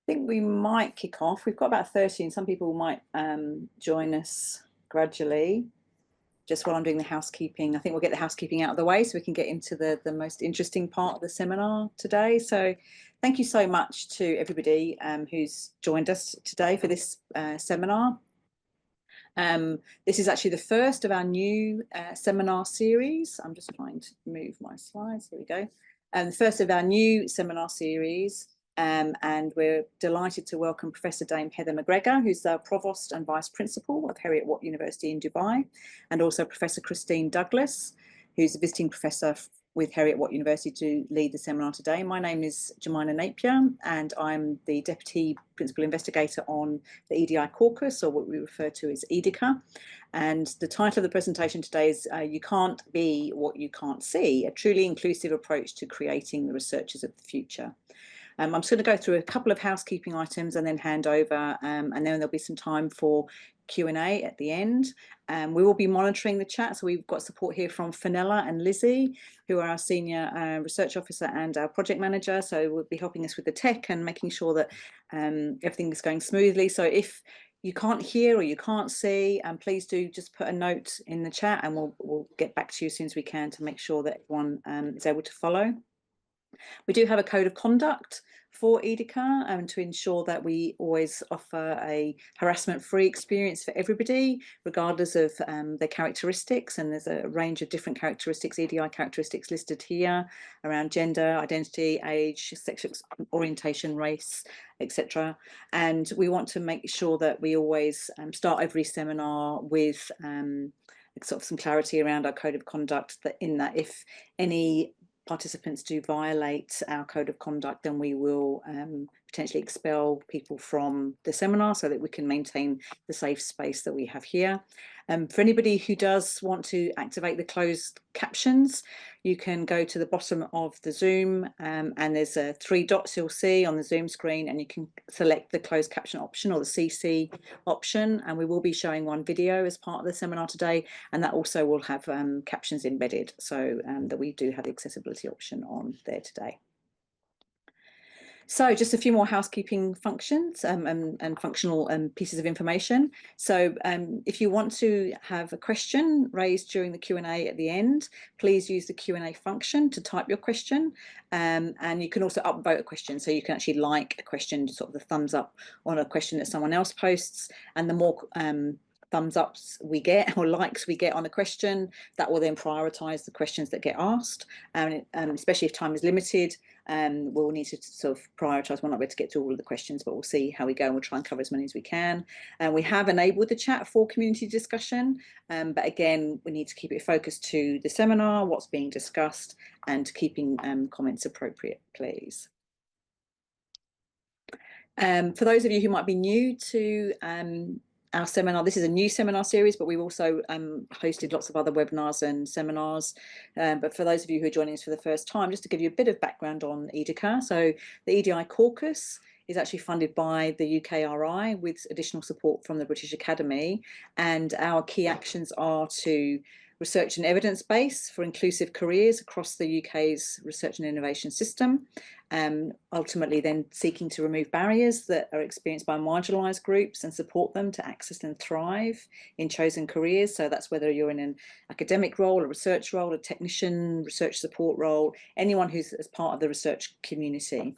think we might kick off. We've got about 30, and some people might join us gradually. Just while I'm doing the housekeeping, I think we'll get the housekeeping out of the way so we can get into the most interesting part of the seminar today. So thank you so much to everybody who's joined us today for this seminar. This is actually the first of our new seminar series. I'm just trying to move my slides. Here we go. The first of our new seminar series. And we're delighted to welcome Professor Dame Heather McGregor, who's the Provost and Vice Principal of Heriot-Watt University in Dubai, and also Professor Christine Douglas, who's a visiting professor with Heriot-Watt University to lead the seminar today. My name is Jemina Napier, and I'm the Deputy Principal Investigator on the EDI caucus, or what we refer to as EDICa. And the title of the presentation today is You Can't Be What You Can't See, a truly inclusive approach to creating the researchers of the future. I'm just going to go through a couple of housekeeping items and then hand over, and then there'll be some time for Q&A at the end. We will be monitoring the chat, so we've got support here from Fenella and Lizzie, who are our Senior Research Officer and our Project Manager, so we'll be helping us with the tech and making sure that everything is going smoothly. So if you can't hear or you can't see, please do just put a note in the chat, and we'll get back to you as soon as we can to make sure that everyone is able to follow. We do have a code of conduct for EDICa to ensure that we always offer a harassment-free experience for everybody, regardless of their characteristics. And there's a range of different characteristics, EDI characteristics listed here around gender, identity, age, sexual orientation, race, etc. And we want to make sure that we always start every seminar with sort of some clarity around our code of conduct, that if any participants do violate our code of conduct, then we will potentially expel people from the seminar so that we can maintain the safe space that we have here. For anybody who does want to activate the closed captions, you can go to the bottom of the Zoom and there's 3 dots you'll see on the Zoom screen, and you can select the closed caption option or the CC option, and we will be showing one video as part of the seminar today, and that also will have captions embedded, so that we do have the accessibility option on there today. So just a few more housekeeping functions and functional pieces of information. So if you want to have a question raised during the Q&A at the end, please use the Q&A function to type your question. And you can also upvote a question. So you can actually like a question, sort of the thumbs up on a question that someone else posts. And the more thumbs ups we get or likes we get on a question, that will then prioritise the questions that get asked. And especially if time is limited, we'll need to sort of prioritise. We're not able to get to all of the questions, but we'll see how we go, and we'll try and cover as many as we can. And we have enabled the chat for community discussion, but again, we need to keep it focused to the seminar, what's being discussed, and keeping comments appropriate, please. For those of you who might be new to our seminar, this is a new seminar series, but we've also hosted lots of other webinars and seminars. But for those of you who are joining us for the first time, just to give you a bit of background on EDICa. So the EDI caucus is actually funded by the UKRI with additional support from the British Academy. And our key actions are to research and evidence base for inclusive careers across the UK's research and innovation system, ultimately then seeking to remove barriers that are experienced by marginalised groups and support them to access and thrive in chosen careers. So that's whether you're in an academic role, a research role, a technician, research support role, anyone who's as part of the research community.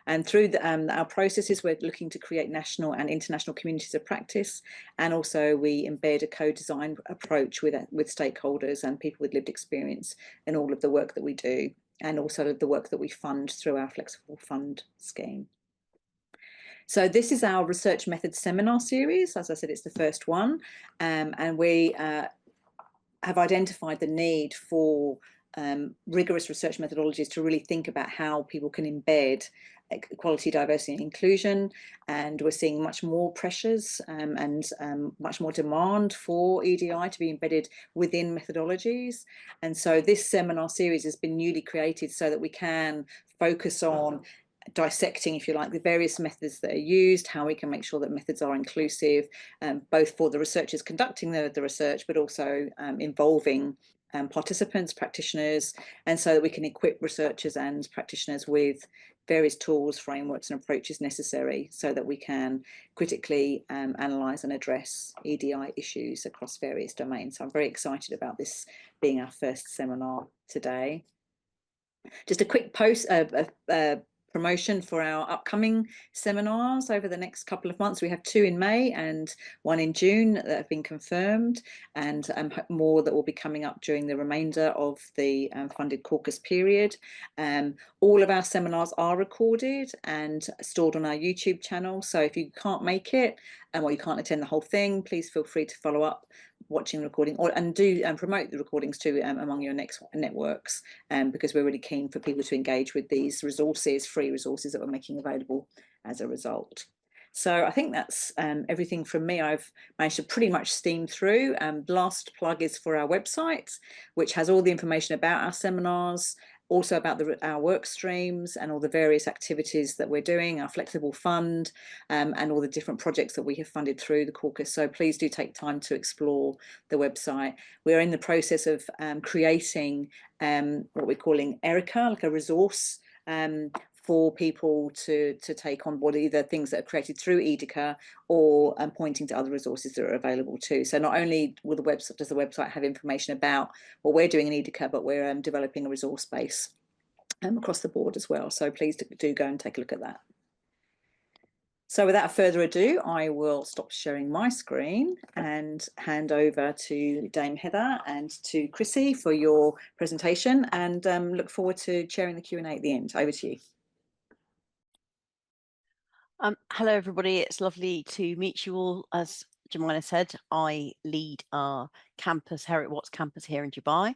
And through our processes, we're looking to create national and international communities of practice, and also we embed a co-design approach with stakeholders and people with lived experience in all of the work that we do, and also the work that we fund through our flexible fund scheme. So this is our research methods seminar series. As I said, it's the first one, and we have identified the need for rigorous research methodologies to really think about how people can embed equality, diversity and inclusion. And we're seeing much more pressures and much more demand for EDI to be embedded within methodologies. And so this seminar series has been newly created so that we can focus on dissecting, if you like, the various methods that are used, how we can make sure that methods are inclusive, both for the researchers conducting the research, but also involving participants, practitioners, and so that we can equip researchers and practitioners with various tools, frameworks and approaches necessary so that we can critically analyse and address EDI issues across various domains. So I'm very excited about this being our first seminar today. Just a quick promotion for our upcoming seminars over the next couple of months. We have 2 in May and 1 in June that have been confirmed, and more that will be coming up during the remainder of the funded caucus period. All of our seminars are recorded and stored on our YouTube channel, so if you can't make it or you can't attend the whole thing, please feel free to follow up watching the recording, and do promote the recordings too among your networks, because we're really keen for people to engage with these resources, free resources that we're making available as a result. So I think that's everything from me. I've managed to pretty much steam through. The last plug is for our website, which has all the information about our seminars, also about our work streams and all the various activities that we're doing, our flexible fund, and all the different projects that we have funded through the caucus. So please do take time to explore the website. We're in the process of creating what we're calling EDICa, like a resource for people to take on board, either things that are created through EDICa or pointing to other resources that are available too. So not only will does the website have information about what we're doing in EDICa, but we're developing a resource base across the board as well. So please do go and take a look at that. So without further ado, I will stop sharing my screen and hand over to Dame Heather and to Chrissy for your presentation, and look forward to chairing the Q&A at the end. Over to you. Hello, everybody. It's lovely to meet you all. As Jemina said, I lead our campus, Heriot Watts campus here in Dubai.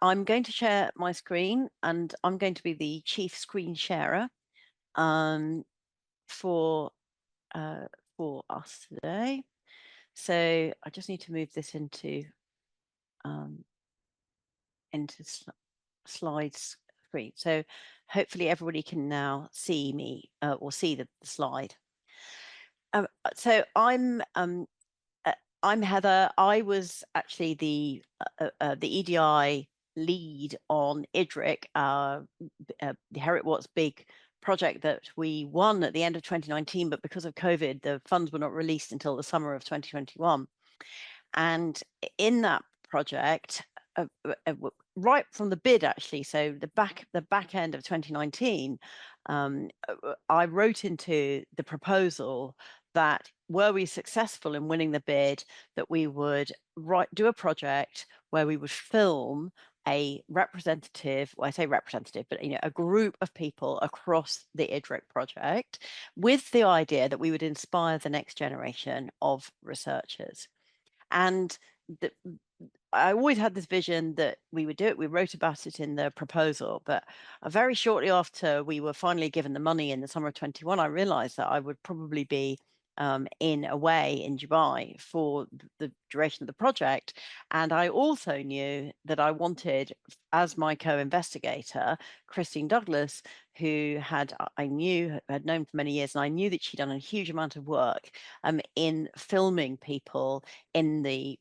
I'm going to share my screen, and I'm going to be the chief screen sharer for us today. So I just need to move this into slides screen. So hopefully everybody can now see me or see the slide. So I'm Heather. I was actually the EDI lead on EDIC, the Heriot Watts big project that we won at the end of 2019, but because of COVID, the funds were not released until the summer of 2021. And in that project, right from the bid, actually, so the back end of 2019, I wrote into the proposal that were we successful in winning the bid, that we would do a project where we would film a representative, well, I say representative, but a group of people across the EDIC project, with the idea that we would inspire the next generation of researchers. And I always had this vision that we would do it. We wrote about it in the proposal, but very shortly after we were finally given the money in the summer of 21, I realized that I would probably be away in Dubai for the duration of the project. And I also knew that I wanted, as my co-investigator, Christine Douglas, who had known for many years, and I knew that she'd done a huge amount of work in filming people in the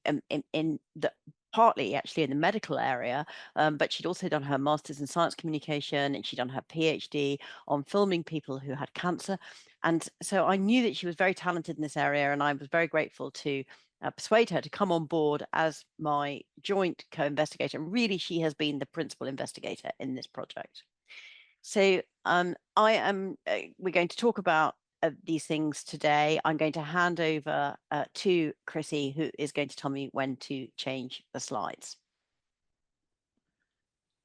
partly actually in the medical area, but she'd also done her master's in science communication, and she'd done her PhD on filming people who had cancer. And so I knew that she was very talented in this area, and I was very grateful to persuade her to come on board as my joint co-investigator. And really, she has been the principal investigator in this project. So we're going to talk about these things today. I'm going to hand over to Chrissy, who is going to tell me when to change the slides.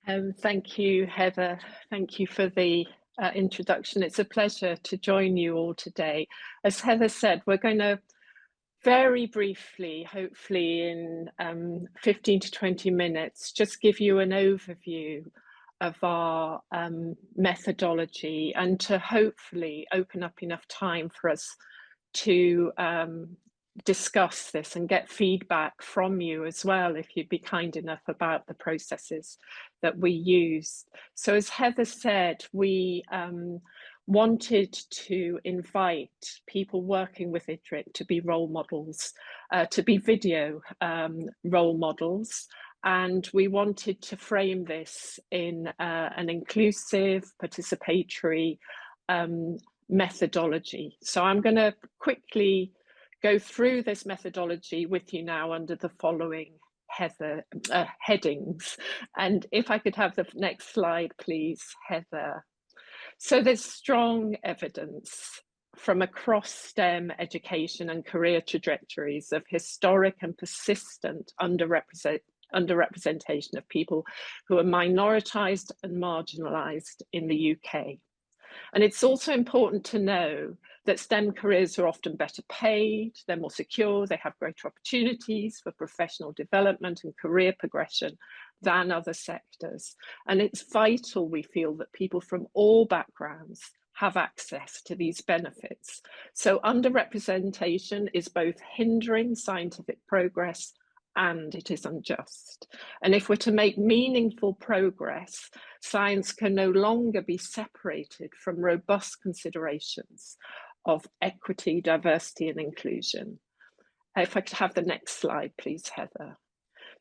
Thank you, Heather. Thank you for the introduction. It's a pleasure to join you all today. As Heather said, we're going to very briefly, hopefully in 15 to 20 minutes, just give you an overview of our methodology, and to hopefully open up enough time for us to discuss this and get feedback from you as well, if you'd be kind enough, about the processes that we use. So as Heather said, we wanted to invite people working with EDIC to be role models, to be video role models, And we wanted to frame this in an inclusive, participatory methodology. So I'm going to quickly go through this methodology with you now under the following headings. And if I could have the next slide, please, Heather. So there's strong evidence from across STEM education and career trajectories of historic and persistent underrepresentation of people who are minoritized and marginalized in the UK. And it's also important to know that STEM careers are often better paid, they're more secure, they have greater opportunities for professional development and career progression than other sectors. And it's vital, we feel, that people from all backgrounds have access to these benefits. So underrepresentation is both hindering scientific progress and it is unjust. And if we're to make meaningful progress, science can no longer be separated from robust considerations of equity, diversity, and inclusion. If I could have the next slide, please, Heather.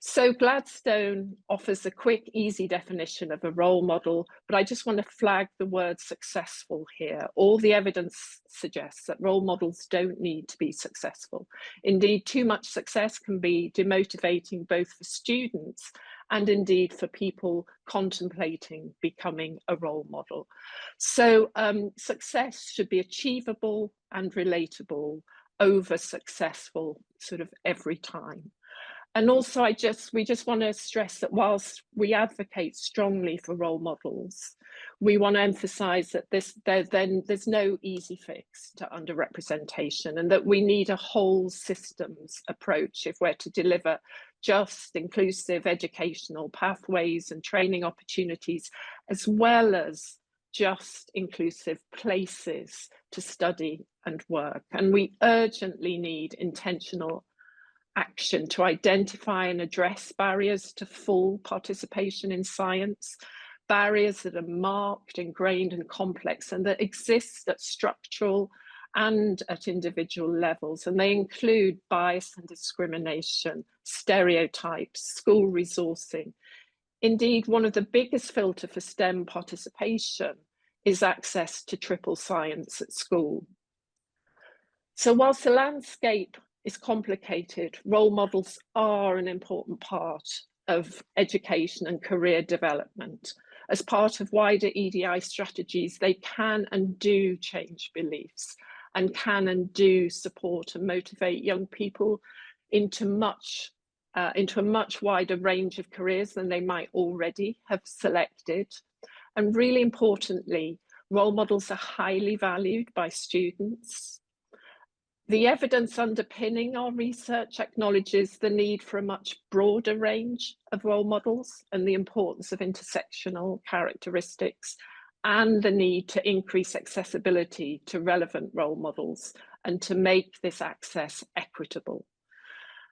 So Gladstone offers a quick, easy definition of a role model, but I just want to flag the word successful here. All the evidence suggests that role models don't need to be successful. Indeed, too much success can be demotivating both for students and indeed for people contemplating becoming a role model. So success should be achievable and relatable over successful sort of every time. And also, we just want to stress that whilst we advocate strongly for role models, we want to emphasize that there's no easy fix to underrepresentation and that we need a whole systems approach if we're to deliver just, inclusive educational pathways and training opportunities, as well as just, inclusive places to study and work. And we urgently need intentional action to identify and address barriers to full participation in science, barriers that are marked, ingrained, and complex, and that exist at structural and at individual levels. And they include bias and discrimination, stereotypes, school resourcing. Indeed, one of the biggest filters for STEM participation is access to triple science at school. So whilst the landscape is complicated, role models are an important part of education and career development. As part of wider EDI strategies, they can and do change beliefs and can and do support and motivate young people into a much wider range of careers than they might already have selected. And really importantly, role models are highly valued by students. The evidence underpinning our research acknowledges the need for a much broader range of role models and the importance of intersectional characteristics and the need to increase accessibility to relevant role models and to make this access equitable.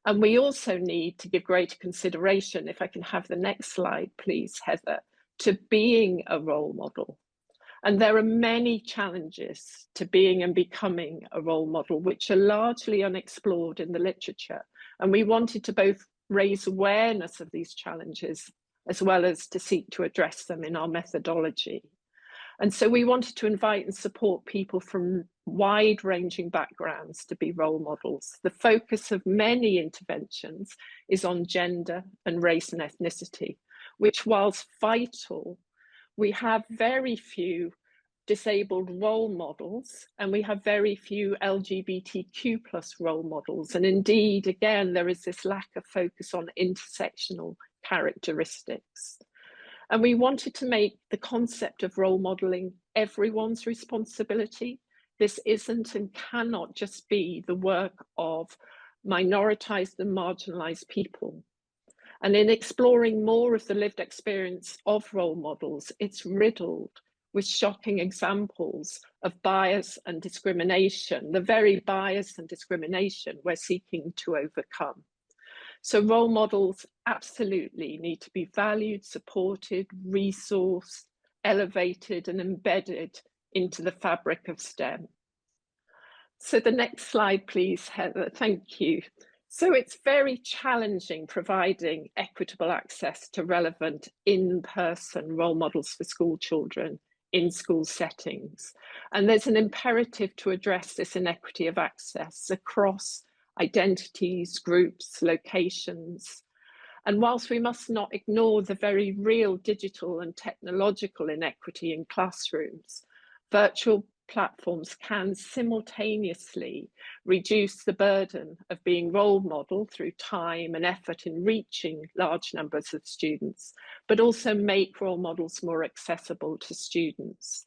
And we also need to give greater consideration, if I can have the next slide, please, Heather, to being a role model. And there are many challenges to being and becoming a role model, which are largely unexplored in the literature. And we wanted to both raise awareness of these challenges, as well as to seek to address them in our methodology. And so we wanted to invite and support people from wide-ranging backgrounds to be role models. The focus of many interventions is on gender and race and ethnicity, which, whilst vital, we have very few disabled role models and we have very few LGBTQ+ role models. And indeed, again, there is this lack of focus on intersectional characteristics. And we wanted to make the concept of role modeling everyone's responsibility. This isn't and cannot just be the work of minoritized and marginalized people. And in exploring more of the lived experience of role models, it's riddled with shocking examples of bias and discrimination, the very bias and discrimination we're seeking to overcome. So role models absolutely need to be valued, supported, resourced, elevated, and embedded into the fabric of STEM. So the next slide, please, Heather. Thank you. So it's very challenging providing equitable access to relevant in-person role models for school children in school settings. And there's an imperative to address this inequity of access across identities, groups, locations. And whilst we must not ignore the very real digital and technological inequity in classrooms, virtual platforms can simultaneously reduce the burden of being role model through time and effort in reaching large numbers of students, but also make role models more accessible to students.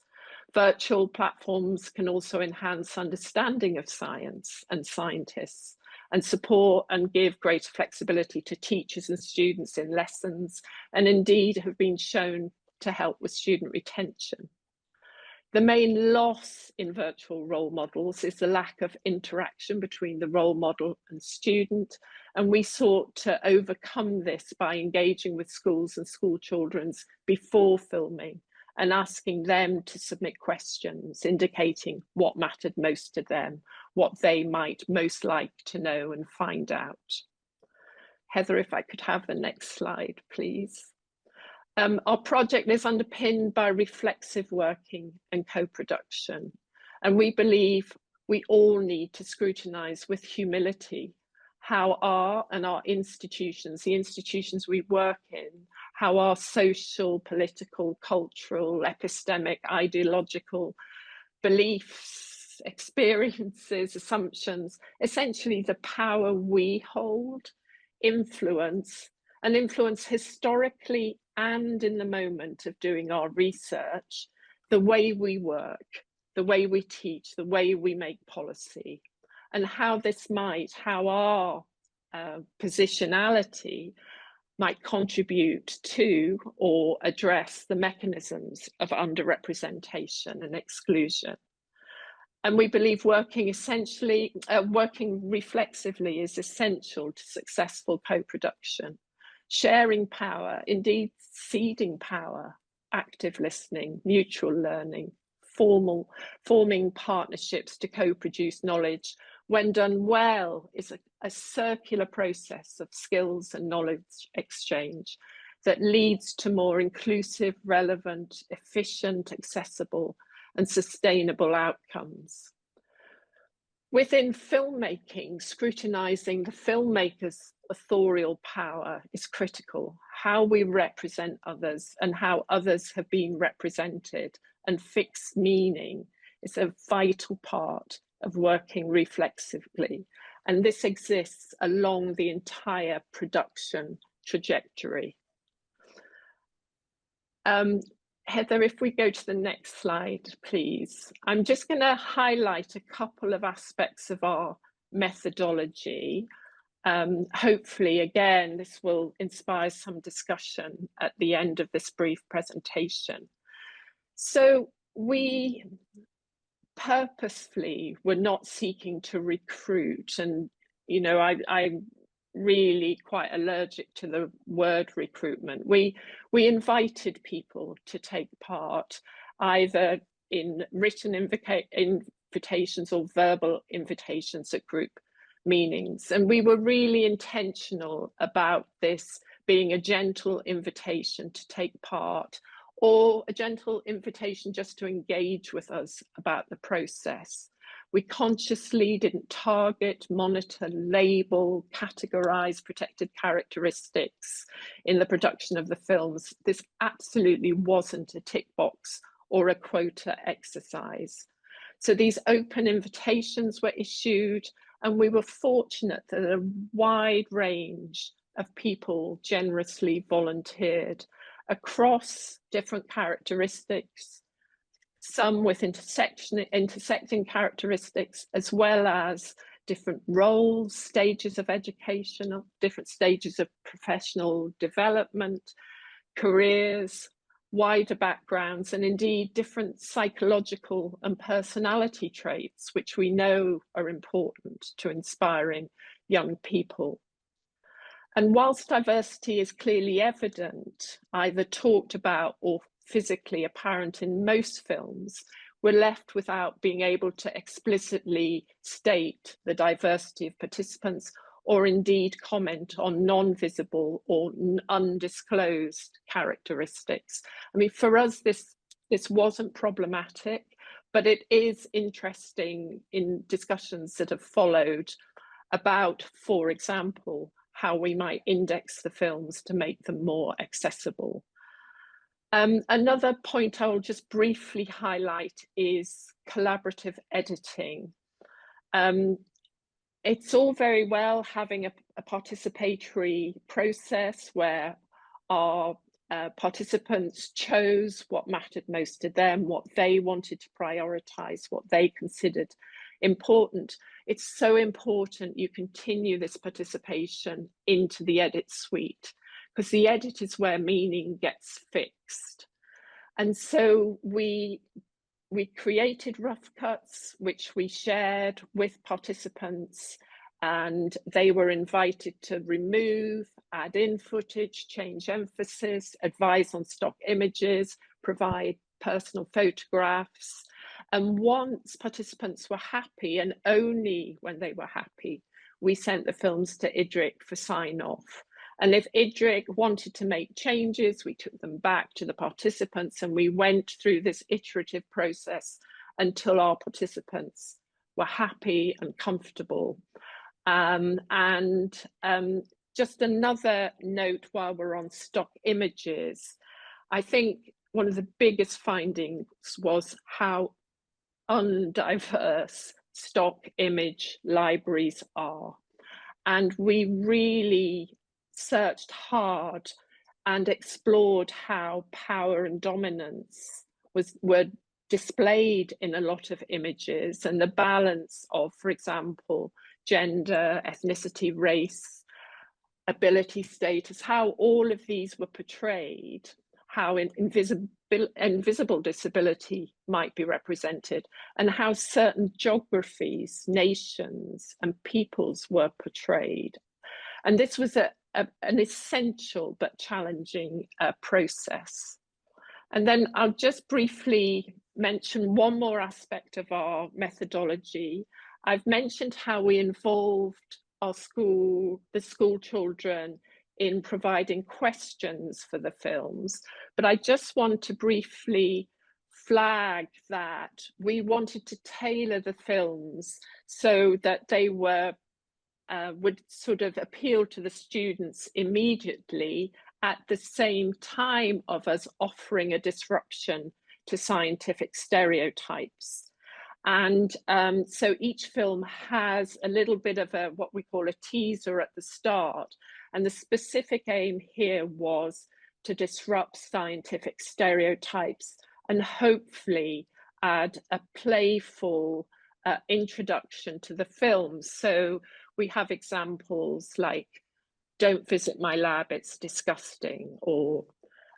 Virtual platforms can also enhance understanding of science and scientists, and support and give greater flexibility to teachers and students in lessons, and indeed have been shown to help with student retention. The main loss in virtual role models is the lack of interaction between the role model and student, and we sought to overcome this by engaging with schools and school children before filming and asking them to submit questions indicating what mattered most to them, what they might most like to know and find out. Heather, if I could have the next slide, please. Our project is underpinned by reflexive working and co-production, and we believe we all need to scrutinise with humility how our institutions, the institutions we work in, how our social, political, cultural, epistemic, ideological beliefs, experiences, assumptions, essentially the power we hold, influence historically and in the moment of doing our research, the way we work, the way we teach, the way we make policy, and how our positionality might contribute to or address the mechanisms of underrepresentation and exclusion. And we believe working reflexively is essential to successful co-production. Sharing power, indeed ceding power, active listening, mutual learning, forming partnerships to co-produce knowledge, when done well, is a circular process of skills and knowledge exchange that leads to more inclusive, relevant, efficient, accessible, and sustainable outcomes. Within filmmaking, scrutinising the filmmaker's authorial power is critical. How we represent others and how others have been represented and fix meaning is a vital part of working reflexively. And this exists along the entire production trajectory. Heather, if we go to the next slide, please. I'm just going to highlight a couple of aspects of our methodology. Hopefully, again, this will inspire some discussion at the end of this brief presentation. So we purposefully were not seeking to recruit, and I'm really quite allergic to the word recruitment. We invited people to take part, either in written invitations or verbal invitations at group meetings, and we were really intentional about this being a gentle invitation to take part, or a gentle invitation just to engage with us about the process. We consciously didn't target, monitor, label, categorize protected characteristics in the production of the films. This absolutely wasn't a tick box or a quota exercise. So these open invitations were issued, and we were fortunate that a wide range of people generously volunteered across different characteristics, some with intersecting characteristics, as well as different roles, stages of education, different stages of professional development, careers, wider backgrounds, and indeed different psychological and personality traits, which we know are important to inspiring young people. And whilst diversity is clearly evident, either talked about or physically apparent in most films, we're left without being able to explicitly state the diversity of participants or indeed comment on non-visible or undisclosed characteristics. I mean, for us, this wasn't problematic, but it is interesting in discussions that have followed about, for example, how we might index the films to make them more accessible. Another point I'll just briefly highlight is collaborative editing. It's all very well having a participatory process where our participants chose what mattered most to them, what they wanted to prioritize, what they considered important. It's so important you continue this participation into the edit suite, because the edit is where meaning gets fixed. And so we created rough cuts, which we shared with participants, and they were invited to remove, add in footage, change emphasis, advise on stock images, provide personal photographs. And once participants were happy, and only when they were happy, we sent the films to EDIC for sign-off. And if EDIC wanted to make changes, we took them back to the participants, and we went through this iterative process until our participants were happy and comfortable. Just another note while we're on stock images, I think one of the biggest findings was how undiverse stock image libraries are. And we really searched hard and explored how power and dominance were displayed in a lot of images, and the balance of, for example, gender, ethnicity, race, ability, status, how all of these were portrayed, how invisible disability might be represented, and how certain geographies, nations, and peoples were portrayed. And this was an essential but challenging process. And then I'll just briefly mention one more aspect of our methodology. I've mentioned how we involved the school children in providing questions for the films, but I just want to briefly flag that we wanted to tailor the films so that they would sort of appeal to the students immediately at the same time of us offering a disruption to scientific stereotypes. And so each film has a little bit of what we call a teaser at the start. And the specific aim here was to disrupt scientific stereotypes and hopefully add a playful introduction to the film. So we have examples like, "Don't visit my lab, it's disgusting," or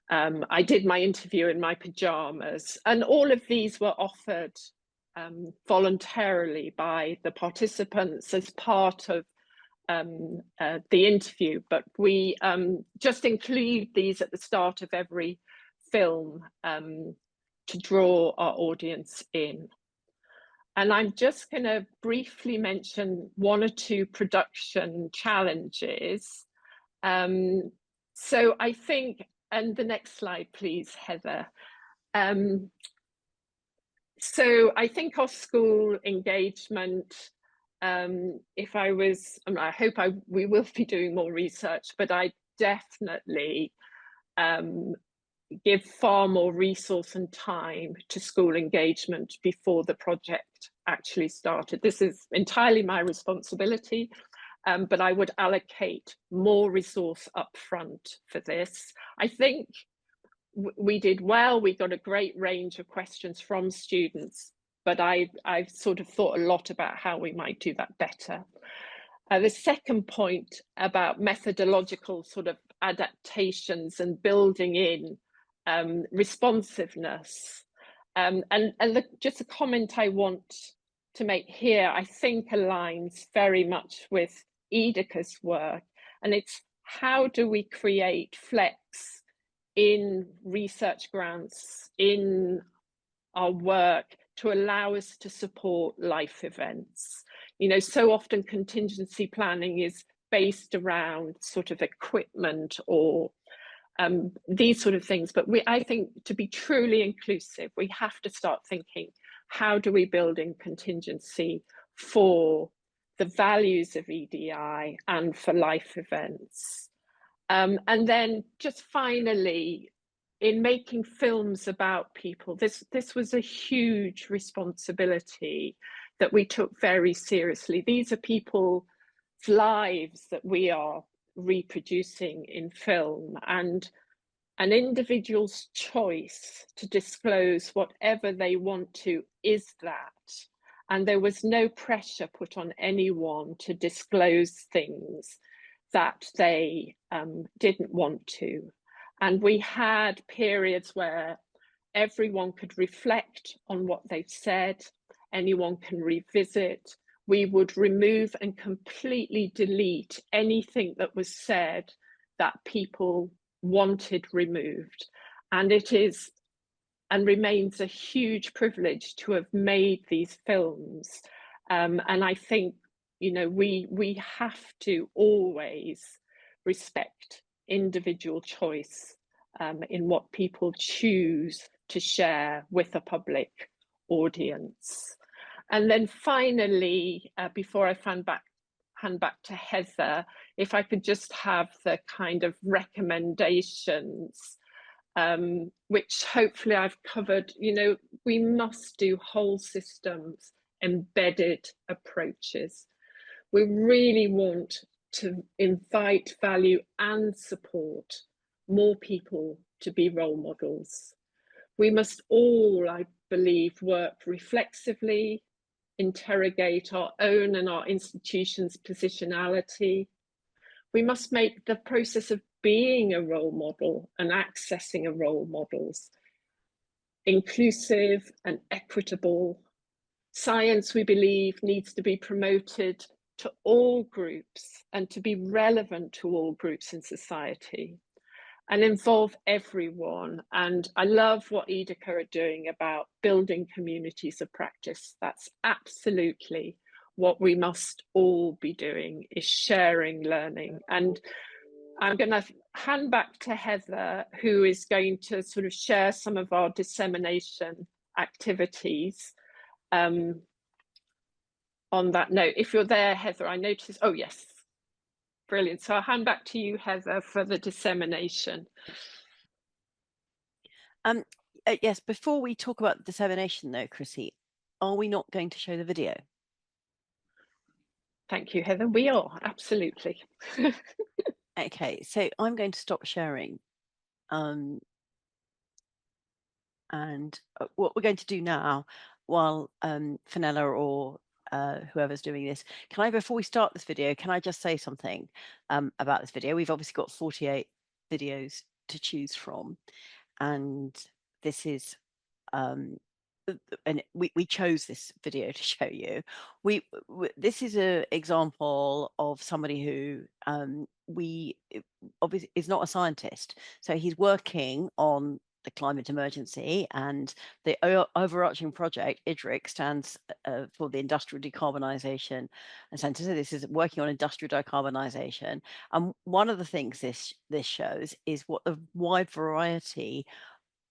"I did my interview in my pajamas." And all of these were offered voluntarily by the participants as part of the interview, but we just include these at the start of every film to draw our audience in. And I'm just going to briefly mention one or two production challenges. So I think, and the next slide, please, Heather. So I think our school engagement, if I was, I hope we will be doing more research, but I definitely give far more resource and time to school engagement before the project actually started. This is entirely my responsibility, but I would allocate more resource up front for this. I think we did well. We got a great range of questions from students, but I've sort of thought a lot about how we might do that better. The second point about methodological sort of adaptations and building in responsiveness. Just a comment I want to make here, I think aligns very much with EDICa's work, and it's how do we create flex in research grants, in our work, to allow us to support life events. You know, so often contingency planning is based around sort of equipment or these sort of things. But I think to be truly inclusive, we have to start thinking, how do we build in contingency for the values of EDI and for life events? And then just finally, in making films about people, this was a huge responsibility that we took very seriously. These are people's lives that we are reproducing in film, and an individual's choice to disclose whatever they want to is that. And there was no pressure put on anyone to disclose things that they didn't want to. And we had periods where everyone could reflect on what they've said, anyone can revisit. We would remove and completely delete anything that was said that people wanted removed. And it is and remains a huge privilege to have made these films. And I think, you know, we have to always respect individual choice in what people choose to share with a public audience. And then finally, before I hand back to Heather, if I could just have the kind of recommendations, which hopefully I've covered. You know, we must do whole systems, embedded approaches. We really want to invite, value and support more people to be role models. We must all, I believe, work reflexively, interrogate our own and our institutions' positionality. We must make the process of being a role model and accessing a role models inclusive and equitable. Science, we believe, needs to be promoted to all groups and to be relevant to all groups in society and involve everyone. And I love what EDICa are doing about building communities of practice. That's absolutely what we must all be doing, is sharing learning. And I'm going to hand back to Heather, who is going to sort of share some of our dissemination activities. On that note, if you're there, Heather, I noticed, oh yes, brilliant. So I'll hand back to you, Heather, for the dissemination. Yes, before we talk about dissemination though, Chrissy, are we not going to show the video? Thank you, Heather. We are, absolutely. Okay, so I'm going to stop sharing. And what we're going to do now, while Fenella or whoever's doing this, can I, before we start this video, can I just say something about this video? We've obviously got 48 videos to choose from, and this is and we chose this video to show you. This is an example of somebody who obviously is not a scientist, so he's working on the climate emergency, and the overarching project, EDIC, stands for the Industrial Decarbonisation Centre. So this is working on industrial decarbonisation, and one of the things this shows is what the wide variety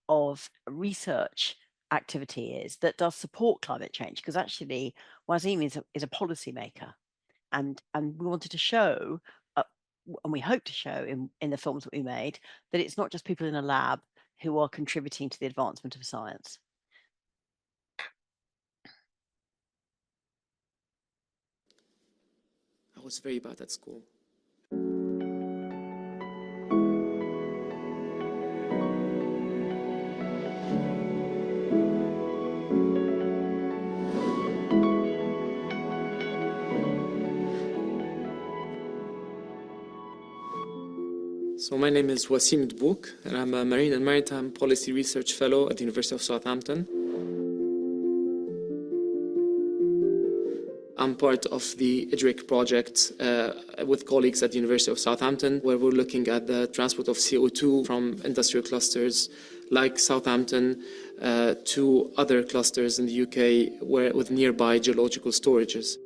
of research activity is that does support climate change, because actually Wasim is a policymaker, and we wanted to show and we hope to show in the films that we made that it's not just people in a lab who are contributing to the advancement of science. I was very bad at school. So my name is Wasim Dbouk, and I'm a Marine and Maritime Policy Research Fellow at the University of Southampton. I'm part of the EDIC project with colleagues at the University of Southampton, where we're looking at the transport of CO2 from industrial clusters like Southampton to other clusters in the UK with nearby geological storages.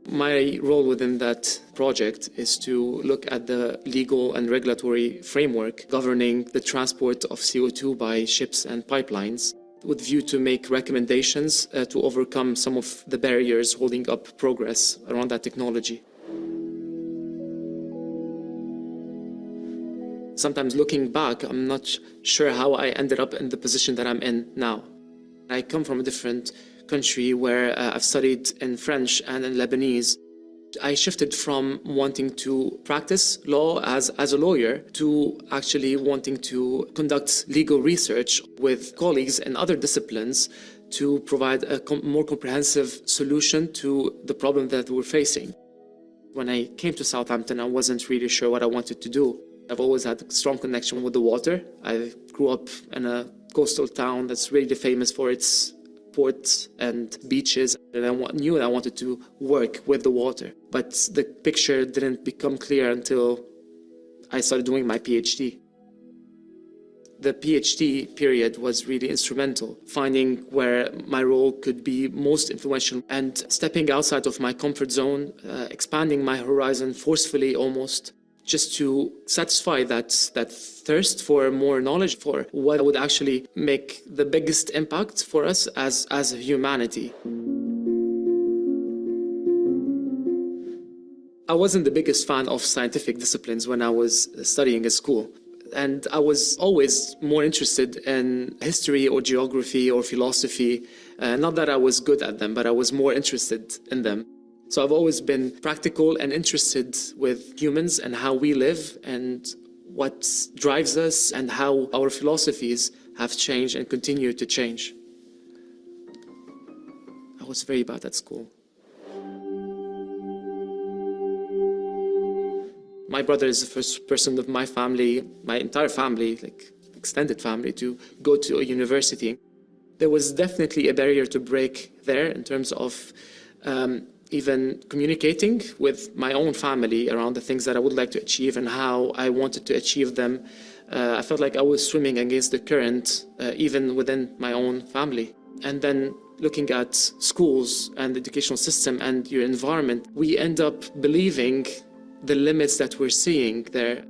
My role within that project is to look at the legal and regulatory framework governing the transport of CO2 by ships and pipelines, with view to make recommendations to overcome some of the barriers holding up progress around that technology. Sometimes looking back, I'm not sure how I ended up in the position that I'm in now. I come from a different country where I've studied in French and in Lebanese. I shifted from wanting to practice law as a lawyer to actually wanting to conduct legal research with colleagues in other disciplines to provide a more comprehensive solution to the problem that we're facing. When I came to Southampton, I wasn't really sure what I wanted to do. I've always had a strong connection with the water. I grew up in a coastal town that's really famous for its ports and beaches, and I knew that I wanted to work with the water. But the picture didn't become clear until I started doing my PhD. The PhD period was really instrumental, finding where my role could be most influential and stepping outside of my comfort zone, expanding my horizon forcefully almost, just to satisfy that thirst for more knowledge, for what would actually make the biggest impact for us as a humanity. I wasn't the biggest fan of scientific disciplines when I was studying at school. And I was always more interested in history or geography or philosophy. Not that I was good at them, but I was more interested in them. So I've always been practical and interested with humans and how we live and what drives us and how our philosophies have changed and continue to change. I was very bad at school. My brother is the first person of my family, my entire family, like extended family, to go to a university. There was definitely a barrier to break there in terms of even communicating with my own family around the things that I would like to achieve and how I wanted to achieve them. I felt like I was swimming against the current, even within my own family. And then looking at schools and the educational system and your environment, we end up believing the limits that we're seeing there.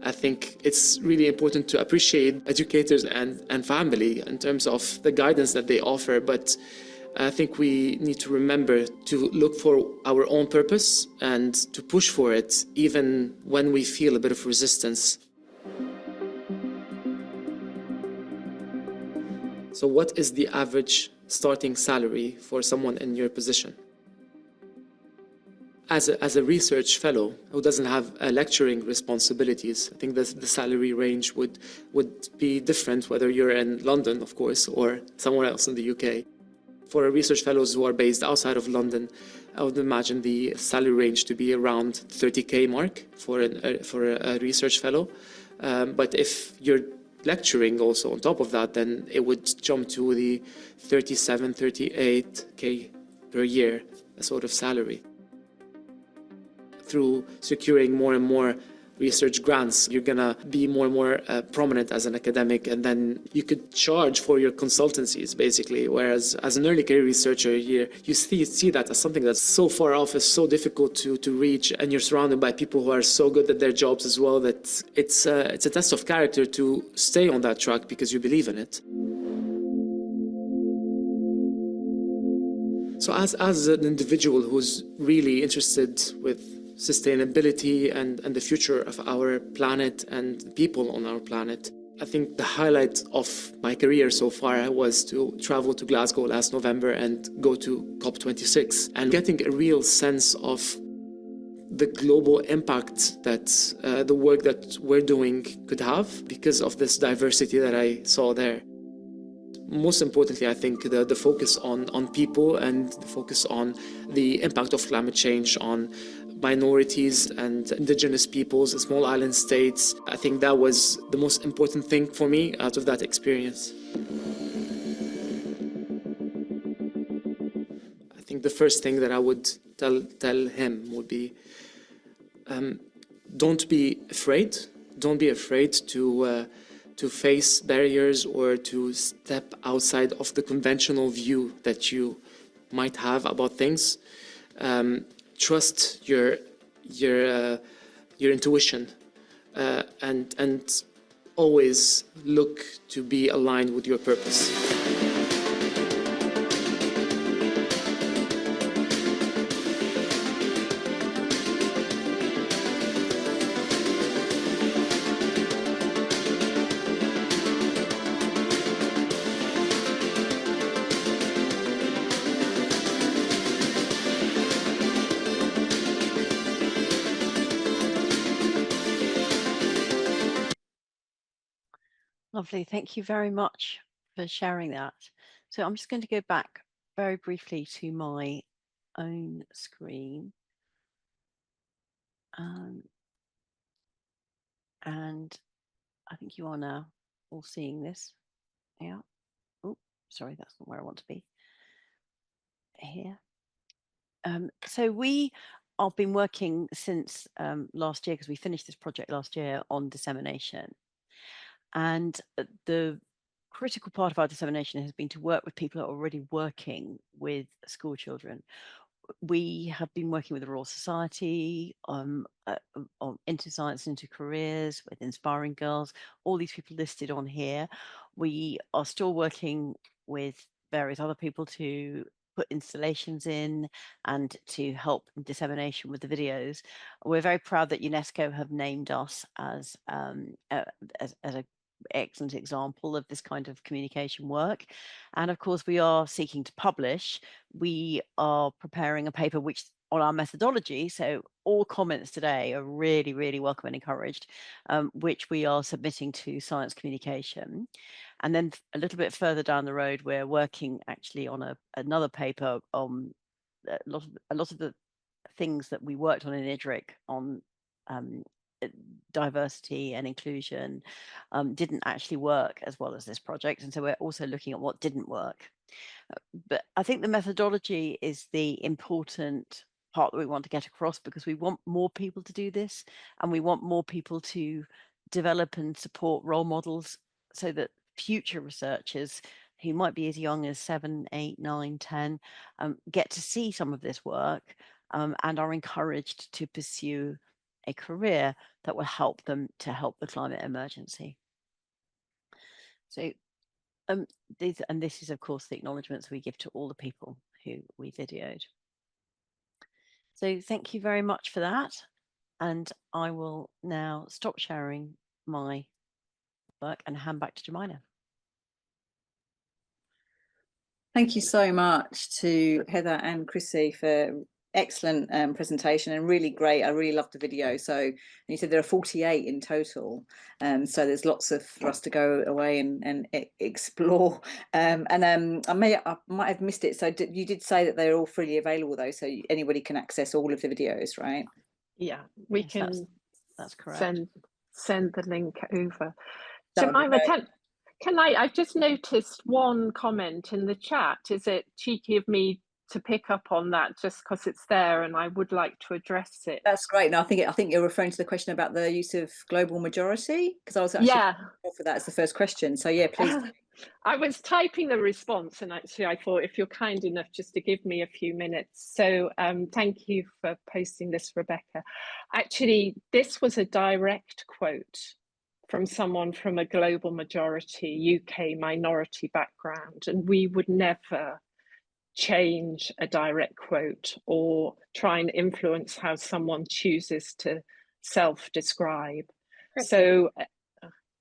I think it's really important to appreciate educators and family in terms of the guidance that they offer, but I think we need to remember to look for our own purpose and to push for it, even when we feel a bit of resistance. So what is the average starting salary for someone in your position? As a research fellow who doesn't have lecturing responsibilities, I think the salary range would be different whether you're in London, of course, or somewhere else in the UK. For research fellows who are based outside of London, I would imagine the salary range to be around 30K mark for a research fellow. But if you're lecturing also on top of that, then it would jump to the 37, 38K per year sort of salary. Through securing more and more research grants, you're going to be more and more prominent as an academic, and then you could charge for your consultancies, basically. Whereas as an early career researcher, you see that as something that's so far off, is so difficult to reach, and you're surrounded by people who are so good at their jobs as well that it's a test of character to stay on that track because you believe in it. So as an individual who's really interested with sustainability and the future of our planet and people on our planet, I think the highlight of my career so far was to travel to Glasgow last November and go to COP26 and getting a real sense of the global impact that the work that we're doing could have because of this diversity that I saw there. Most importantly, I think the focus on people and the focus on the impact of climate change on minorities and indigenous peoples, small island states. I think that was the most important thing for me out of that experience. I think the first thing that I would tell him would be, don't be afraid. Don't be afraid to face barriers or to step outside of the conventional view that you might have about things. trust your intuition, and always look to be aligned with your purpose. Lovely. Thank you very much for sharing that. So I'm just going to go back very briefly to my own screen. And I think you are now all seeing this. Yeah. Oh, sorry, that's not where I want to be. Here. So we have been working since last year, because we finished this project last year, on dissemination. And the critical part of our dissemination has been to work with people who are already working with school children. We have been working with the Royal Society, on Into Science, Into Careers, with Inspiring Girls, all these people listed on here. We are still working with various other people to put installations in and to help in dissemination with the videos. We're very proud that UNESCO have named us as a excellent example of this kind of communication work. And of course, we are seeking to publish. We are preparing a paper which on our methodology, so all comments today are really, really welcome and encouraged, which we are submitting to Science Communication. And then a little bit further down the road, we're working actually on another paper on a lot of the things that we worked on in EDIC on diversity and inclusion didn't actually work as well as this project. And so we're also looking at what didn't work. But I think the methodology is the important part that we want to get across, because we want more people to do this, and we want more people to develop and support role models so that future researchers who might be as young as 7, 8, 9, 10 get to see some of this work and are encouraged to pursue a career that will help them to help the climate emergency. So this is, of course, the acknowledgements we give to all the people who we videoed. So thank you very much for that. And I will now stop sharing my work and hand back to Jemina. Thank you so much to Heather and Chrissy for excellent presentation, and really great. I really loved the video. So you said there are 48 in total, so there's lots for us to go away and explore. I might have missed it. So you did say that they're all freely available though, so anybody can access all of the videos, right? Yeah, we Yes, can. That's correct. Send the link over. Jemima, can I've just noticed one comment in the chat. Is it cheeky of me to pick up on that just because it's there, and I would like to address it? That's great. And I think you're referring to the question about the use of global majority, because I was actually for that as the first question. So yeah, please. I was typing the response, and actually I thought, if you're kind enough just to give me a few minutes. So thank you for posting this, Rebecca. Actually, this was a direct quote from someone from a global majority UK minority background, and we would never change a direct quote or try and influence how someone chooses to self-describe. So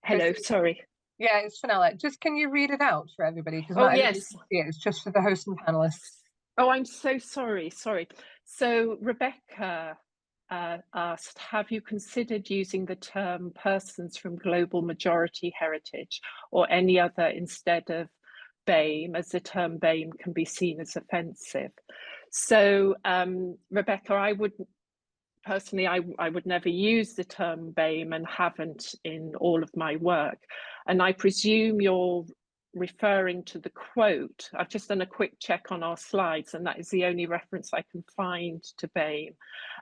hello, sorry. Yeah, it's Fenella. Just can you read it out for everybody? Because not everybody can see it. It's just for the host and panelists. Oh, I'm so sorry. So Rebecca asked, have you considered using the term persons from global majority heritage or any other instead of BAME, as the term BAME can be seen as offensive? So Rebecca, I would personally, I would never use the term BAME and haven't in all of my work. And I presume you're referring to the quote. I've just done a quick check on our slides, and that is the only reference I can find to BAME.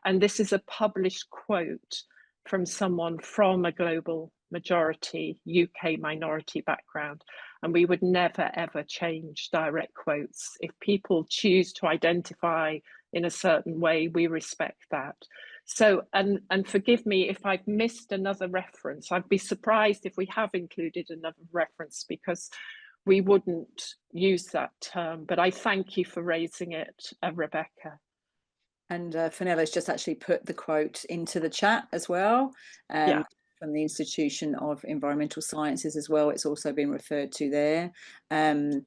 And this is a published quote from someone from a global majority UK minority background. And we would never, ever change direct quotes. If people choose to identify in a certain way, we respect that. So, and forgive me if I've missed another reference. I'd be surprised if we have included another reference, because we wouldn't use that term, but I thank you for raising it, Rebecca. And Fenella's just actually put the quote into the chat as well. Yeah. From the Institution of Environmental Sciences as well. It's also been referred to there. Thank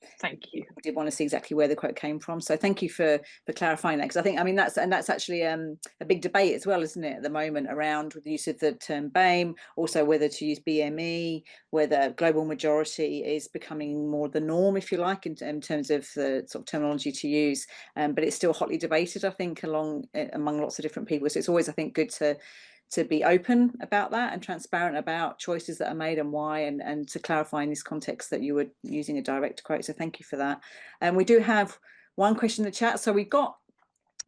you. I did want to see exactly where the quote came from. So thank you for clarifying that, because I think, I mean, that's actually a big debate as well, isn't it, at the moment, around the use of the term BAME, also whether to use BME, whether global majority is becoming more the norm, if you like, in terms of the sort of terminology to use. But it's still hotly debated, I think, among lots of different people. So it's always, I think, good to be open about that and transparent about choices that are made and why, and to clarify in this context that you were using a direct quote. So thank you for that. And we do have one question in the chat. So we've got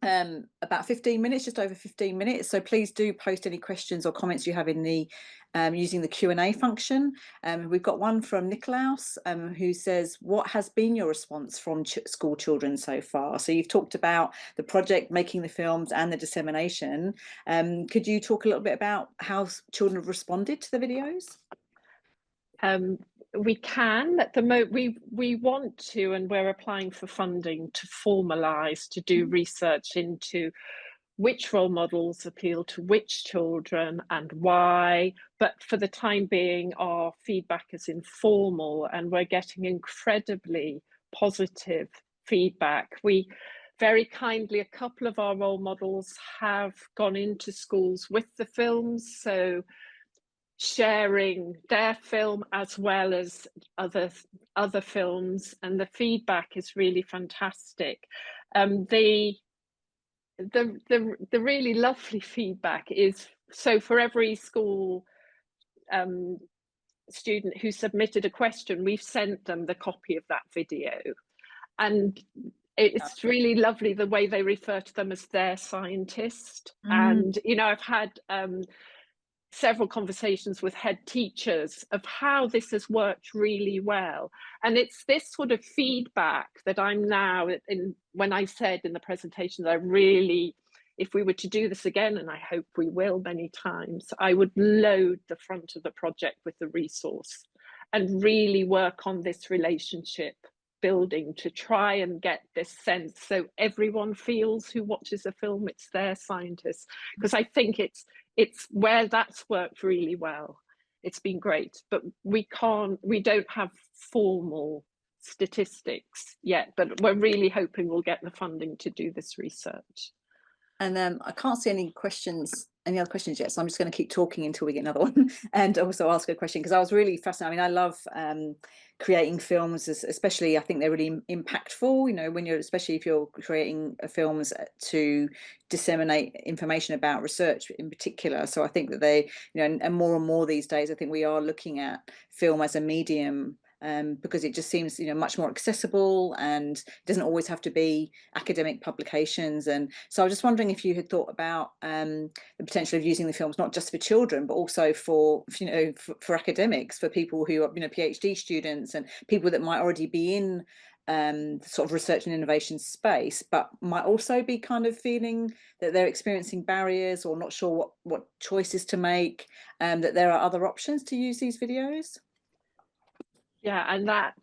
about 15 minutes, just over 15 minutes. So please do post any questions or comments you have in the using the Q&A function. We've got one from Nikolaus who says, what has been your response from school children so far? So you've talked about the project, making the films and the dissemination. Could you talk a little bit about how children have responded to the videos? We can at the moment. We want to, and we're applying for funding to formalise, to do research into which role models appeal to which children and why. But for the time being, our feedback is informal, and we're getting incredibly positive feedback. We very kindly, a couple of our role models have gone into schools with the films, so sharing their film as well as other films, and the feedback is really fantastic. The really lovely feedback is, so for every school student who submitted a question, we've sent them the copy of that video, and it's really lovely the way they refer to them as their scientist. And you know, I've had several conversations with head teachers of how this has worked really well. And it's this sort of feedback that I'm now, when I said in the presentation that I really, if we were to do this again, and I hope we will many times, I would load the front of the project with the resource and really work on this relationship building to try and get this sense so everyone feels who watches a film it's their scientist, because I think it's where that's worked really well. It's been great, but we don't have formal statistics yet, but we're really hoping we'll get the funding to do this research. And I can't see any other questions yet, so I'm just going to keep talking until we get another one and also ask a question, because I was really fascinated. I mean, I love creating films, especially I think they're really impactful, you know, when especially if you're creating films to disseminate information about research in particular. So I think that they, you know, and more these days, I think we are looking at film as a medium, because it just seems, you know, much more accessible, and it doesn't always have to be academic publications. And so I was just wondering if you had thought about the potential of using the films not just for children, but also for, you know, for academics, for people who are, you know, PhD students and people that might already be in sort of research and innovation space, but might also be kind of feeling that they're experiencing barriers or not sure what choices to make, that there are other options to use these videos. Yeah, and that's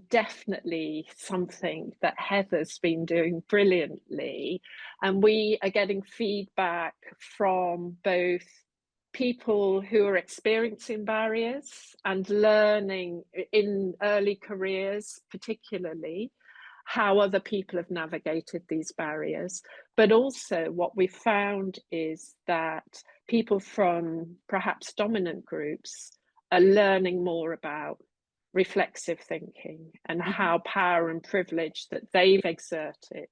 definitely something that Heather's been doing brilliantly. And we are getting feedback from both people who are experiencing barriers and learning in early careers, particularly, how other people have navigated these barriers. But also what we found is that people from perhaps dominant groups are learning more about reflexive thinking and how power and privilege that they've exerted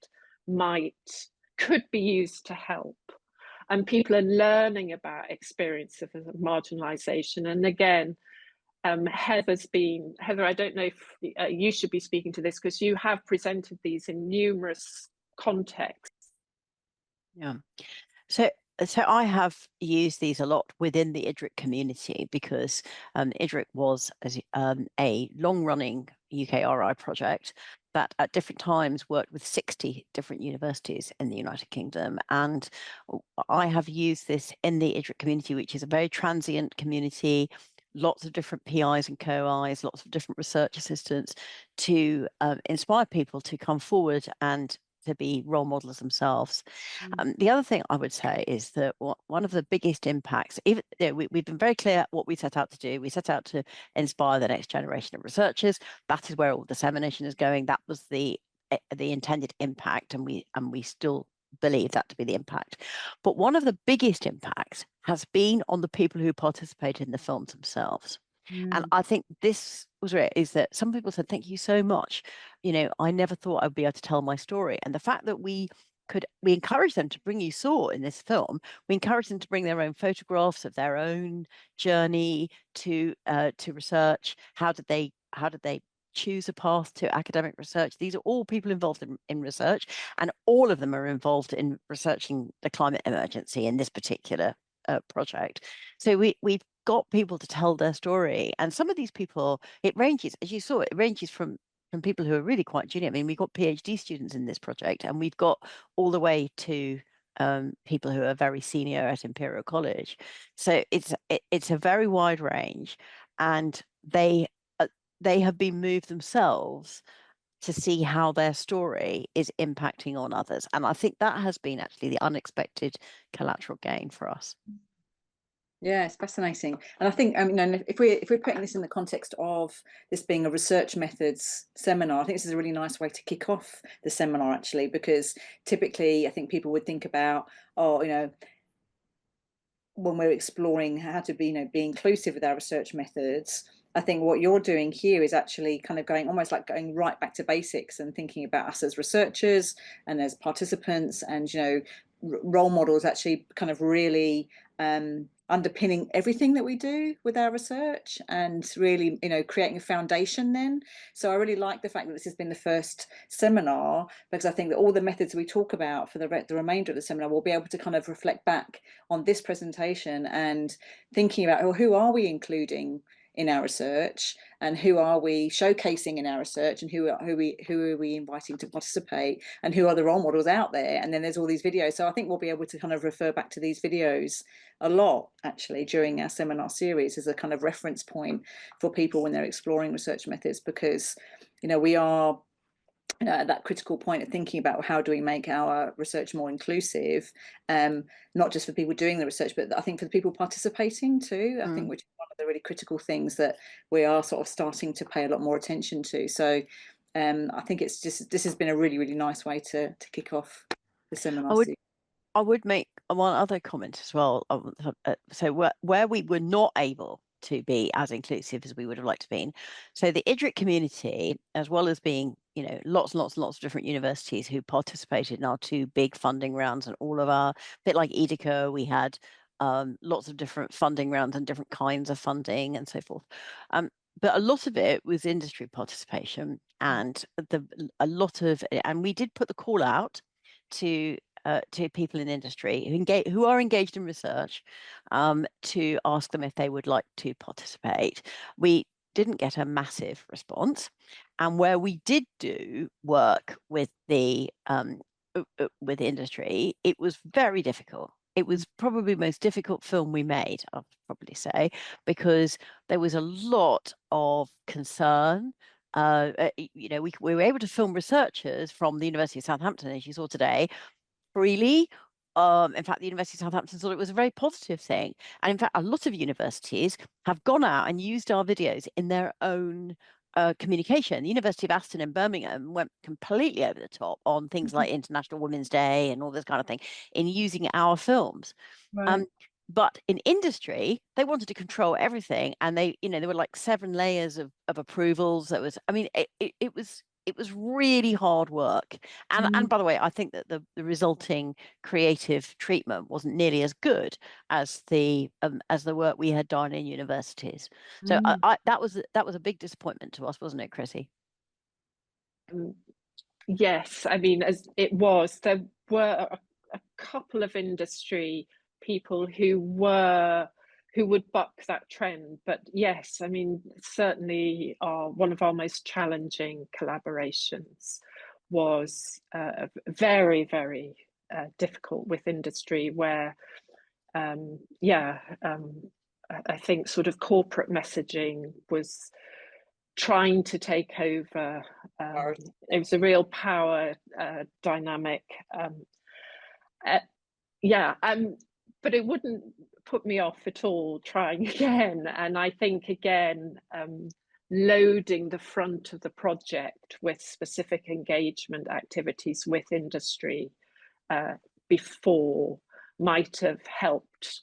could be used to help. And people are learning about experience of marginalization. And again, Heather, I don't know if you should be speaking to this, because you have presented these in numerous contexts. Yeah. So So I have used these a lot within the EDIC community because EDIC was a long-running UKRI project that at different times worked with 60 different universities in the United Kingdom. And I have used this in the EDIC community, which is a very transient community, lots of different PIs and co-Is, lots of different research assistants to inspire people to come forward and to be role models themselves. The other thing I would say is that one of the biggest impacts, even we've been very clear what we set out to do. We set out to inspire the next generation of researchers. That is where all dissemination is going. That was the intended impact, and we still believe that to be the impact. But one of the biggest impacts has been on the people who participated in the films themselves. And I think this was where it is that some people said, thank you so much. You know, I never thought I'd be able to tell my story. And the fact that we encourage them to bring, you saw in this film, we encourage them to bring their own photographs of their own journey to research. How did they choose a path to academic research? These are all people involved in research, and all of them are involved in researching the climate emergency in this particular project. So we've got people to tell their story, and some of these people, it ranges, as you saw, it ranges from people who are really quite junior. I mean, we've got PhD students in this project, and we've got all the way to people who are very senior at Imperial College. So it's a very wide range, and they have been moved themselves to see how their story is impacting on others. And I think that has been actually the unexpected collateral gain for us. Yeah, it's fascinating. And I think, I mean, if we're putting this in the context of this being a research methods seminar, I think this is a really nice way to kick off the seminar, actually, because typically I think people would think about, oh, you know, when we're exploring how to be inclusive with our research methods, I think what you're doing here is actually kind of going right back to basics and thinking about us as researchers and as participants, and, you know, role models actually kind of really underpinning everything that we do with our research, and really, you know, creating a foundation then. So I really like the fact that this has been the first seminar, because I think that all the methods we talk about for the remainder of the seminar will be able to kind of reflect back on this presentation and thinking about, well, who are we including in our research, and who are we showcasing in our research, and who are we inviting to participate, and who are the role models out there. And then there's all these videos, so I think we'll be able to kind of refer back to these videos a lot actually during our seminar series as a kind of reference point for people when they're exploring research methods, because, you know, we are at that critical point of thinking about how do we make our research more inclusive, not just for people doing the research, but I think for the people participating too. I think which is one of the really critical things that we are sort of starting to pay a lot more attention to. So I think it's just, this has been a really, really nice way to kick off the seminar. I would make one other comment as well. So where we were not able to be as inclusive as we would have liked to be. So the EDIC community, as well as being, you know, lots and lots and lots of different universities who participated in our two big funding rounds, and all of our, a bit like EDICa, we had lots of different funding rounds and different kinds of funding and so forth. But a lot of it was industry participation, and and we did put the call out to people in industry who are engaged in research, to ask them if they would like to participate. We didn't get a massive response, and where we did do work with the with industry, it was very difficult. It was probably the most difficult film we made, I'll probably say, because there was a lot of concern. You know, we were able to film researchers from the University of Southampton, as you saw today, freely. In fact, the University of Southampton thought it was a very positive thing. And in fact, a lot of universities have gone out and used our videos in their own communication. The University of Aston in Birmingham went completely over the top on things like International Women's Day and all this kind of thing in using our films. Right. But in industry, they wanted to control everything, and they, you know, there were like 7 layers of approvals. That was, I mean, it was really hard work. And by the way, I think that the resulting creative treatment wasn't nearly as good as the work we had done in universities. So that was a big disappointment to us, wasn't it, Chrissy? Yes, I mean, as it was, there were a couple of industry people who would buck that trend. But yes, I mean, certainly one of our most challenging collaborations was very, very difficult with industry, where I think sort of corporate messaging was trying to take over. It was a real power dynamic. But it wouldn't put me off at all trying again. And I think, again, loading the front of the project with specific engagement activities with industry before might have helped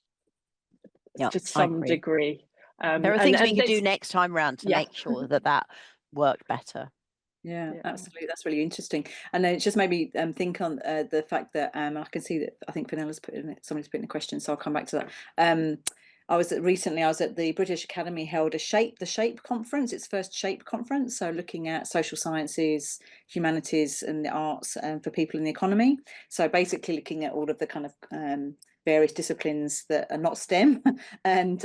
to some degree. There are things we could do next time round to make sure that worked better. Yeah, absolutely. That's really interesting. And then it just made me think on the fact that I can see that I think Fenella's somebody's put in a question, so I'll come back to that. I was at the British Academy held the SHAPE conference, its first SHAPE conference, so looking at social sciences, humanities and the arts for people in the economy. So basically looking at all of the kind of various disciplines that are not STEM. And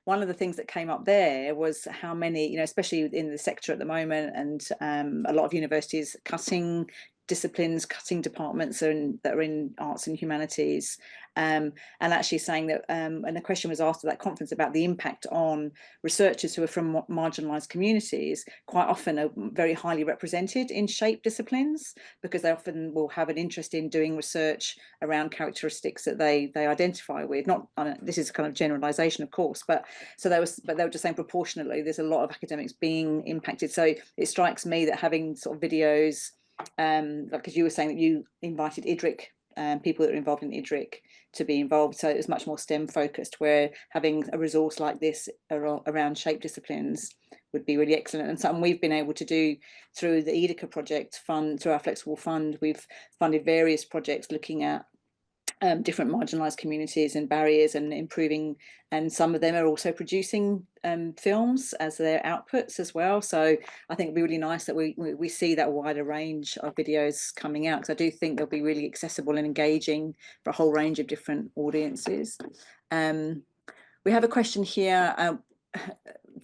one of the things that came up there was how many, especially in the sector at the moment, and a lot of universities cutting disciplines, cutting departments that are in arts and humanities, and actually saying that, and the question was asked at that conference about the impact on researchers who are from marginalised communities, quite often are very highly represented in SHAPE disciplines, because they often will have an interest in doing research around characteristics that they identify with. Not, this is kind of generalisation, of course, but they were just saying proportionately there's a lot of academics being impacted. So it strikes me that having sort of videos, because you were saying that you invited EDIC, people that are involved in EDIC, to be involved, so it was much more STEM focused, where having a resource like this around SHAPE disciplines would be really excellent, and something we've been able to do through the EDICa project fund, through our flexible fund. We've funded various projects looking at different marginalised communities and barriers and improving, and some of them are also producing films as their outputs as well. So I think it'd be really nice that we see that wider range of videos coming out, because I do think they'll be really accessible and engaging for a whole range of different audiences. We have a question here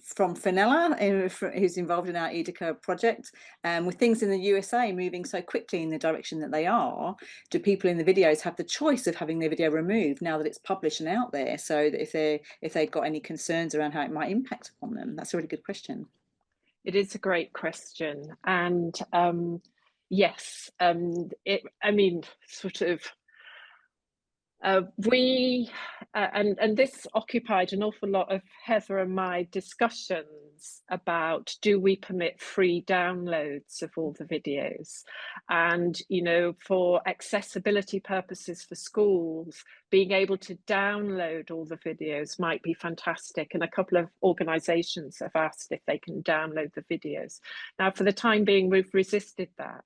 from Fenella, who's involved in our EDICa project. With things in the USA moving so quickly in the direction that they are, do people in the videos have the choice of having their video removed now that it's published and out there? So that if they've got any concerns around how it might impact upon them? That's a really good question. It is a great question, and yes, we and this occupied an awful lot of Heather and my discussions about, do we permit free downloads of all the videos? And for accessibility purposes for schools, being able to download all the videos might be fantastic, and a couple of organizations have asked if they can download the videos. Now, for the time being, we've resisted that.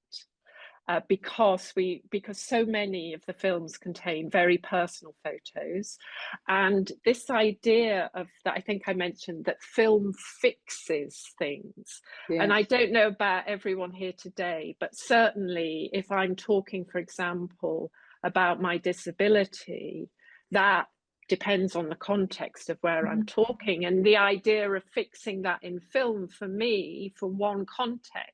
Because so many of the films contain very personal photos, and this idea of that, I think I mentioned that film fixes things. Yeah. And I don't know about everyone here today, but certainly if I'm talking, for example, about my disability, that depends on the context of where I'm talking, and the idea of fixing that in film, for me, for one context,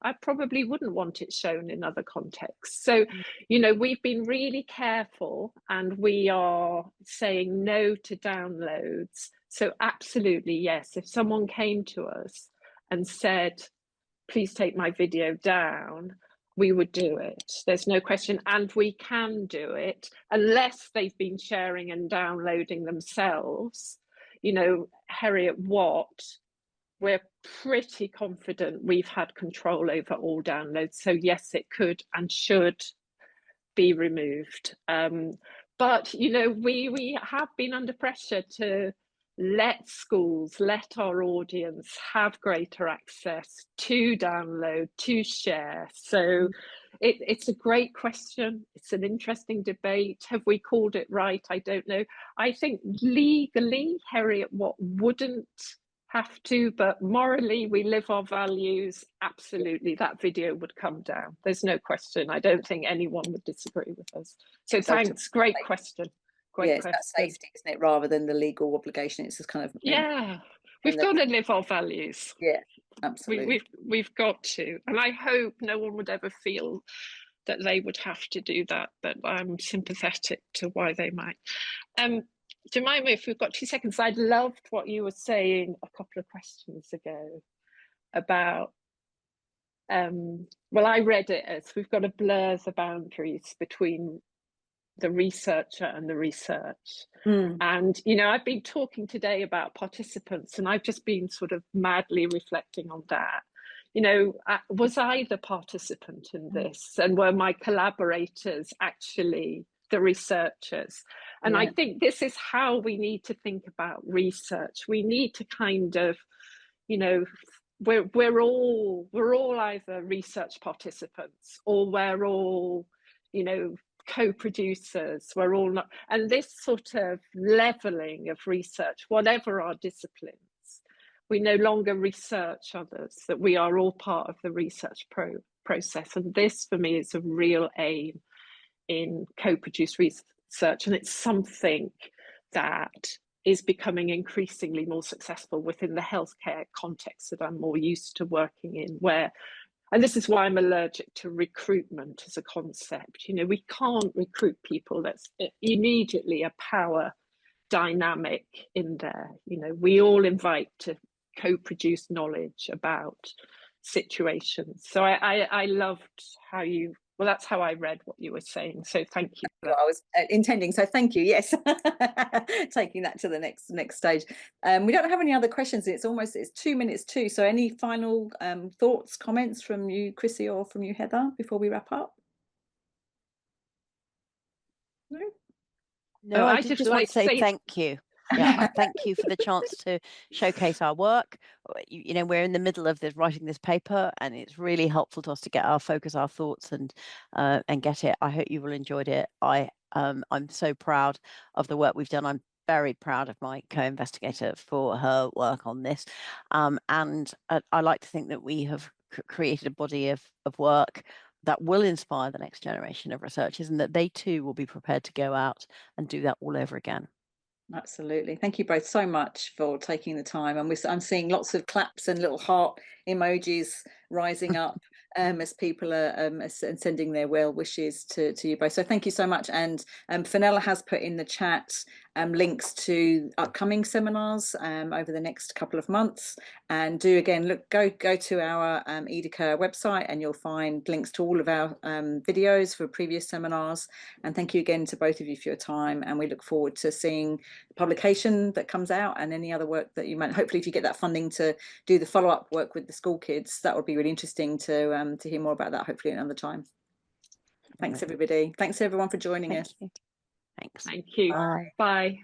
I probably wouldn't want it shown in other contexts. So, we've been really careful, and we are saying no to downloads. So absolutely, yes, if someone came to us and said, please take my video down, we would do it. There's no question. And we can do it unless they've been sharing and downloading themselves. Harriet Watt, we're pretty confident we've had control over all downloads. So yes, it could and should be removed. But, we have been under pressure to let schools, let our audience have greater access to download, to share. So it's a great question. It's an interesting debate. Have we called it right? I don't know. I think legally, Harriet Watt wouldn't have to, but morally we live our values. Absolutely, that video would come down. There's no question. I don't think anyone would disagree with us. So thanks, great question. Great yeah, it's question. about safety, isn't it, rather than the legal obligation. It's just kind of Yeah, we've got to live our values. Yeah, absolutely. We've got to, and I hope no one would ever feel that they would have to do that, but I'm sympathetic to why they might. Jemima, if we've got 2 seconds, I loved what you were saying a couple of questions ago about, well, I read it as we've got to blur the boundaries between the researcher and the research. And, you know, I've been talking today about participants, and I've just been sort of madly reflecting on that. You know, was I the participant in this? And were my collaborators actually the researchers? And I think this is how we need to think about research. We need to kind of, you know, we're all either research participants, or we're all, you know, co-producers. We're all not, and this sort of leveling of research, whatever our disciplines, we no longer research others, that we are all part of the research process. And this for me is a real aim in co-produced research, and it's something that is becoming increasingly more successful within the healthcare context that I'm more used to working in, where, and this is why I'm allergic to recruitment as a concept. You know, we can't recruit people. That's immediately a power dynamic in there. You know, we all invite to co-produce knowledge about situations. So I loved how you, well, that's how I read what you were saying. So thank you. I was intending, so thank you. Yes, taking that to the next stage. We don't have any other questions. It's 2 minutes to. So any final thoughts, comments from you, Chrissy, or from you, Heather, before we wrap up? No, I just want to say thank you. Yeah, thank you for the chance to showcase our work. You know, we're in the middle of writing this paper, and it's really helpful to us to get our focus, our thoughts, and get it. I hope you've all enjoyed it. I'm so proud of the work we've done. I'm very proud of my co-investigator for her work on this, and I like to think that we have created a body of work that will inspire the next generation of researchers, and that they too will be prepared to go out and do that all over again. Absolutely. Thank you both so much for taking the time. And I'm seeing lots of claps and little heart emojis rising up as people are sending their well wishes to you both. So thank you so much. And Fenella has put in the chat links to upcoming seminars over the next couple of months. And do again, go to our EDICa website, and you'll find links to all of our videos for previous seminars. And thank you again to both of you for your time. And we look forward to seeing the publication that comes out, and any other work that you might, hopefully if you get that funding to do the follow-up work with the school kids, that would be really interesting to hear more about that, hopefully another time. Thanks everybody. Thanks everyone for joining us. Thanks. Thank you. Bye. Bye.